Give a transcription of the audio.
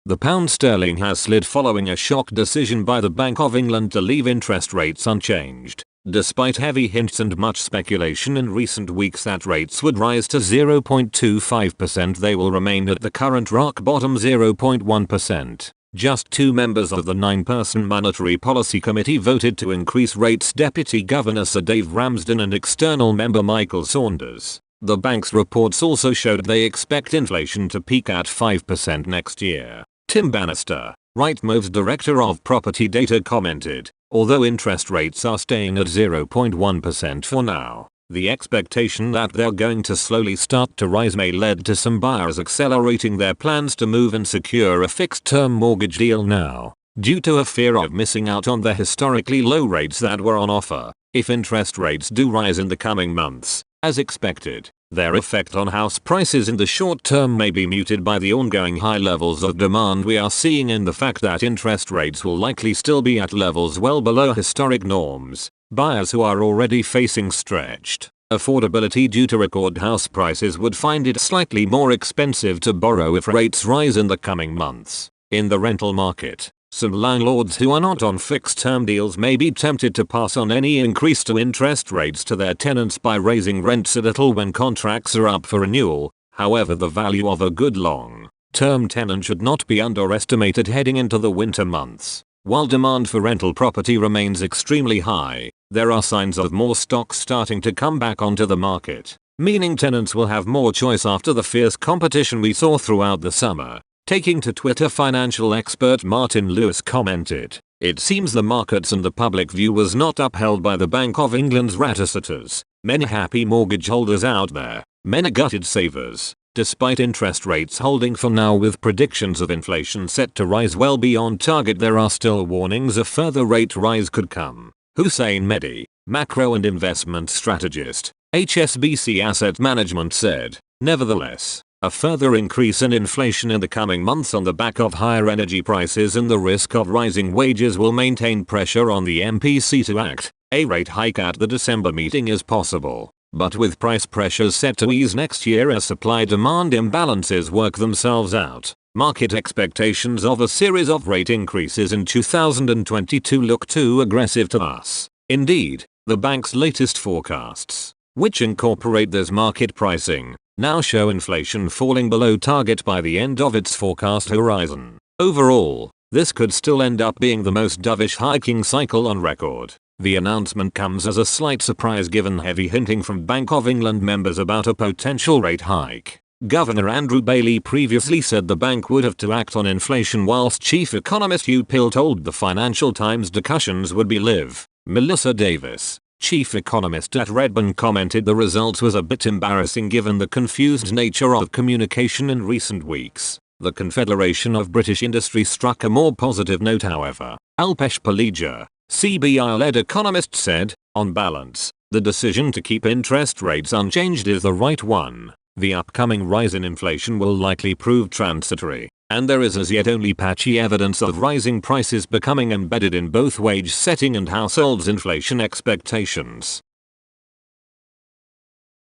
The pound sterling has slid following a shock decision by the Bank of England to leave interest rates unchanged. Despite heavy hints and much speculation in recent weeks that rates would rise to 0.25%, they will remain at the current rock bottom 0.1%. Just 2 members of the 9-person Monetary Policy Committee voted to increase rates: Deputy Governor Sir Dave Ramsden and external member Michael Saunders. The bank's reports also showed they expect inflation to peak at 5% next year. Tim Bannister, Rightmove's director of property data, commented, "Although interest rates are staying at 0.1% for now, the expectation that they're going to slowly start to rise may lead to some buyers accelerating their plans to move and secure a fixed-term mortgage deal now, due to a fear of missing out on the historically low rates that were on offer. If interest rates do rise in the coming months, as expected, their effect on house prices in the short term may be muted by the ongoing high levels of demand we are seeing and the fact that interest rates will likely still be at levels well below historic norms. Buyers who are already facing stretched affordability due to record house prices would find it slightly more expensive to borrow if rates rise in the coming months." In the rental market, some landlords who are not on fixed-term deals may be tempted to pass on any increase to interest rates to their tenants by raising rents a little when contracts are up for renewal. However, the value of a good long-term tenant should not be underestimated heading into the winter months. While demand for rental property remains extremely high, there are signs of more stock starting to come back onto the market, meaning tenants will have more choice after the fierce competition we saw throughout the summer. Taking to Twitter, financial expert Martin Lewis commented, "It seems the markets and the public view was not upheld by the Bank of England's rattlesnakes. Many happy mortgage holders out there, many gutted savers. Despite interest rates holding for now with predictions of inflation set to rise well beyond target, there are still warnings a further rate rise could come." Hussein Mehdi, macro and investment strategist, HSBC Asset Management, said, "Nevertheless, a further increase in inflation in the coming months on the back of higher energy prices and the risk of rising wages will maintain pressure on the MPC to act. A rate hike at the December meeting is possible, but with price pressures set to ease next year as supply-demand imbalances work themselves out, market expectations of a series of rate increases in 2022 look too aggressive to us." Indeed, the bank's latest forecasts, which incorporate this market pricing, now show inflation falling below target by the end of its forecast horizon. Overall, this could still end up being the most dovish hiking cycle on record. The announcement comes as a slight surprise given heavy hinting from Bank of England members about a potential rate hike. Governor Andrew Bailey previously said the bank would have to act on inflation, whilst Chief Economist Hugh Pill told the Financial Times discussions would be live. Melissa Davis, chief economist at Redburn, commented the results was a bit embarrassing given the confused nature of communication in recent weeks. The Confederation of British Industry struck a more positive note, however. Alpesh Palija, CBI-led economist, said, "On balance, the decision to keep interest rates unchanged is the right one. The upcoming rise in inflation will likely prove transitory, and there is as yet only patchy evidence of rising prices becoming embedded in both wage setting and households' inflation expectations."